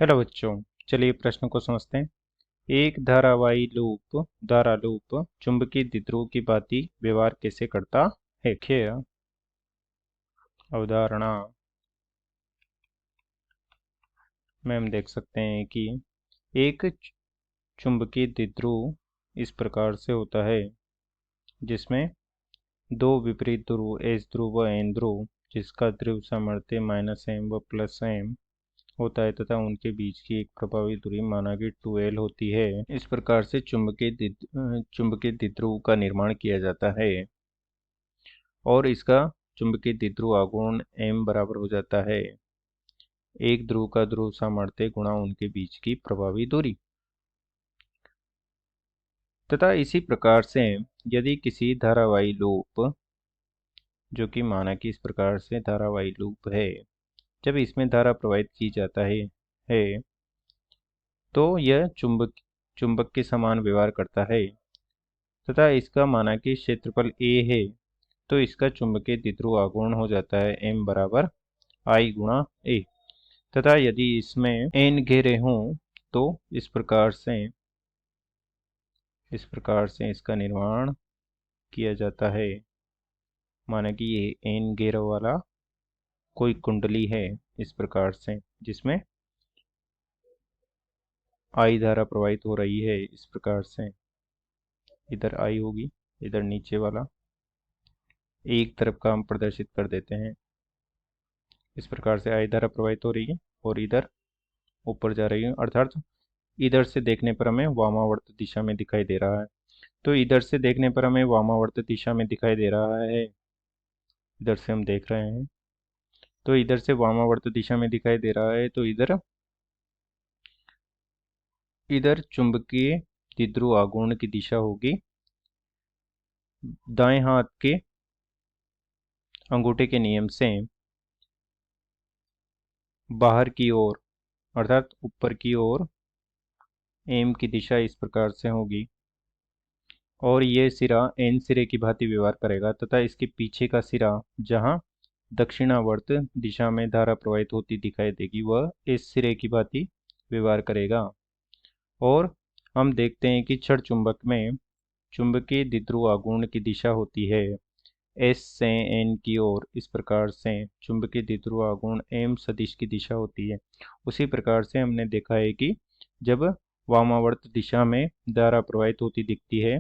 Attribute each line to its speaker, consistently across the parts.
Speaker 1: Hello बच्चों, चलिए प्रश्न को समझते हैं। एक धारा लूप चुंबकीय द्विध्रुव की भांति व्यवहार कैसे करता है। देखिए, अवधारणा में हम देख सकते हैं कि एक चुंबकीय द्विध्रुव इस प्रकार से होता है जिसमें दो विपरीत ध्रुव एस ध्रुव व एन ध्रुव जिसका ध्रुव सामर्थ्य -m व +m होता है तथा उनके बीच की एक प्रभावी दूरी माना कि 2L होती है। इस प्रकार से चुंबकीय द्विध्रुव का निर्माण किया जाता है और इसका चुंबकीय द्विध्रुव आघूर्ण m बराबर हो जाता है एक ध्रुव का ध्रुव सामर्थ्य गुणा उनके बीच की प्रभावी दूरी। तथा इसी प्रकार से यदि किसी धारावाही लूप, जो कि माना कि इस प्रकार से धारावाही लूप है, जब इसमें धारा प्रवाहित की जाता है तो यह चुंबक के समान व्यवहार करता है तथा इसका माना कि क्षेत्रफल a है, तो इसका चुंबकीय द्विध्रुव आघूर्ण हो जाता है m बराबर I गुणा a। तथा यदि इसमें n घेरे हों तो इस प्रकार से इसका निर्माण किया जाता है। माना कि ये n घेरों वाला कोई कुंडली है इस प्रकार से, जिसमें I धारा प्रवाहित हो रही है। इस प्रकार से इधर I होगी, इधर नीचे वाला एक तरफ का हम प्रदर्शित कर देते हैं। इस प्रकार से I धारा प्रवाहित हो रही है और इधर ऊपर जा रही है, अर्थात इधर से देखने पर हमें वामावर्त दिशा में दिखाई दे रहा है। तो इधर से देखने पर हमें वामावर्त दिशा में दिखाई दे रहा है, इधर से हम देख रहे हैं तो इधर से वामावर्त दिशा में दिखाई दे रहा है। तो इधर चुंबकीय द्विध्रुव आघूर्ण की दिशा होगी दाएं हाथ के अंगूठे के नियम से बाहर की ओर, अर्थात ऊपर की ओर एम की दिशा इस प्रकार से होगी और ये सिरा एन सिरे की भांति व्यवहार करेगा तथा इसके पीछे का सिरा जहां दक्षिणावर्त दिशा में धारा प्रवाहित होती दिखाई देगी वह इस सिरे की भांति व्यवहार करेगा। और हम देखते हैं कि छड़ चुंबक में चुंबकीय द्विध्रुव आघूर्ण की दिशा होती है एस से एन की ओर। इस प्रकार से चुंबकीय द्विध्रुव आघूर्ण एम सदिश की दिशा होती है। उसी प्रकार से हमने देखा है कि जब वामावर्त दिशा में धारा प्रवाहित होती दिखती है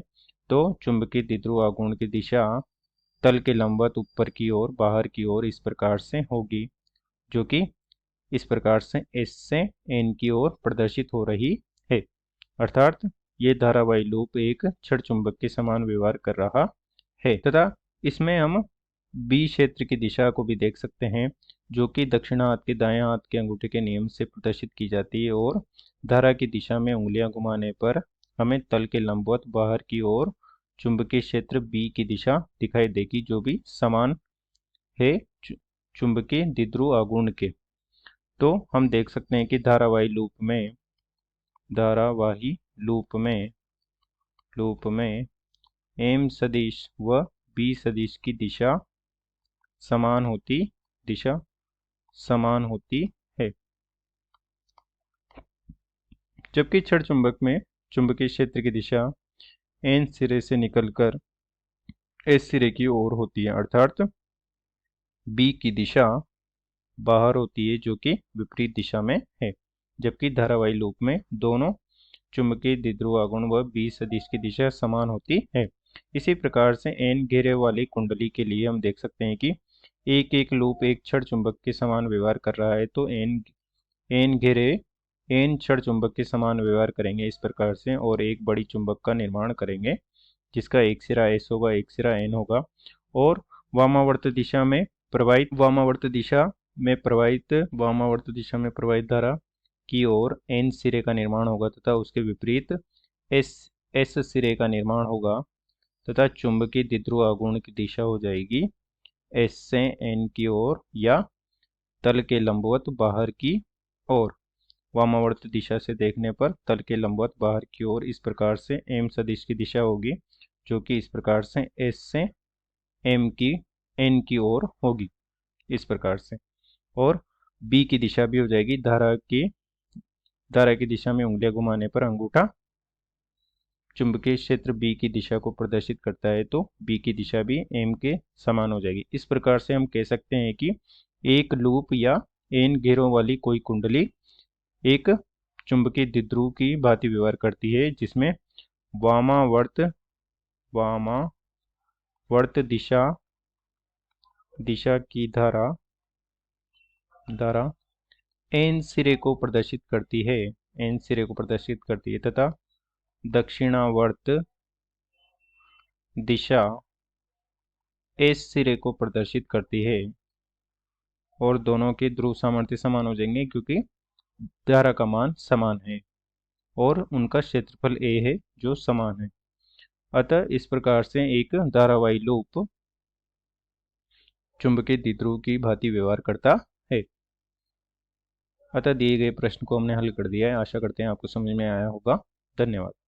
Speaker 1: तो चुंबकीय द्विध्रुव आघूर्ण की दिशा तल के लंबवत ऊपर की ओर बाहर की ओर इस प्रकार से होगी, जो कि इस प्रकार से एस से एन की ओर प्रदर्शित हो रही है। अर्थात ये धारावाही लूप एक छड़ चुंबक के समान व्यवहार कर रहा है। तथा इसमें हम बी क्षेत्र की दिशा को भी देख सकते हैं, जो कि दक्षिण हाथ के दाएं हाथ के अंगूठे के नियम से प्रदर्शित की जाती है और धारा की दिशा में उंगलियां घुमाने पर हमें तल के लंबवत बाहर की ओर चुंबकीय क्षेत्र बी की दिशा दिखाई देगी, जो भी समान है चुंबकीय द्विध्रुव आघूर्ण के। तो हम देख सकते हैं कि लूप में एम सदिश व बी सदिश की दिशा समान होती है, जबकि छड़ चुंबक में चुंबकीय क्षेत्र की दिशा एन सिरे से निकलकर एस सिरे की ओर होती है, अर्थात बी की दिशा बाहर होती है, जो कि विपरीत दिशा में है। जबकि धारावाही लूप में दोनों चुंबकीय द्विध्रुव आघूर्ण व बी सदिश की दिशा समान होती है। इसी प्रकार से एन घेरे वाली कुंडली के लिए हम देख सकते हैं कि एक एक लूप एक छड़ चुंबक के समान व्यवहार कर रहा है, तो एन घेरे एन छड़ चुंबक के समान व्यवहार करेंगे इस प्रकार से और एक बड़ी चुंबक का निर्माण करेंगे जिसका एक सिरा एस होगा, एक सिरा एन होगा और वामावर्त दिशा में प्रवाहित धारा की ओर एन सिरे का निर्माण होगा तथा उसके विपरीत एस सिरे का निर्माण होगा तथा चुंबकीय द्विध्रुव आघूर्ण की दिशा हो जाएगी एस से एन की ओर या तल के लंबवत बाहर की ओर। वामावर्त दिशा से देखने पर तल के लंबवत बाहर की ओर इस प्रकार से एम सदिश की दिशा होगी, जो कि इस प्रकार से एस से एन की ओर होगी इस प्रकार से। और बी की दिशा भी हो जाएगी धारा की धारा की दिशा में उंगलियां घुमाने पर अंगूठा चुंबकीय क्षेत्र बी की दिशा को प्रदर्शित करता है, तो बी की दिशा भी एम के समान हो जाएगी। इस प्रकार से हम कह सकते हैं कि एक लूप या एन घेरों वाली कोई कुंडली एक चुंबकीय द्विध्रुव की भांति व्यवहार करती है, जिसमें वामावर्त दिशा की धारा एन सिरे को प्रदर्शित करती है, तथा दक्षिणावर्त दिशा एस सिरे को प्रदर्शित करती है। और दोनों के ध्रुव सामर्थ्य समान हो जाएंगे क्योंकि धारा का मान समान है और उनका क्षेत्रफल ए है जो समान है। अतः इस प्रकार से एक धारावाही लूप चुंबकीय द्विध्रुव की भांति व्यवहार करता है। अतः दिए गए प्रश्न को हमने हल कर दिया है। आशा करते हैं आपको समझ में आया होगा। धन्यवाद।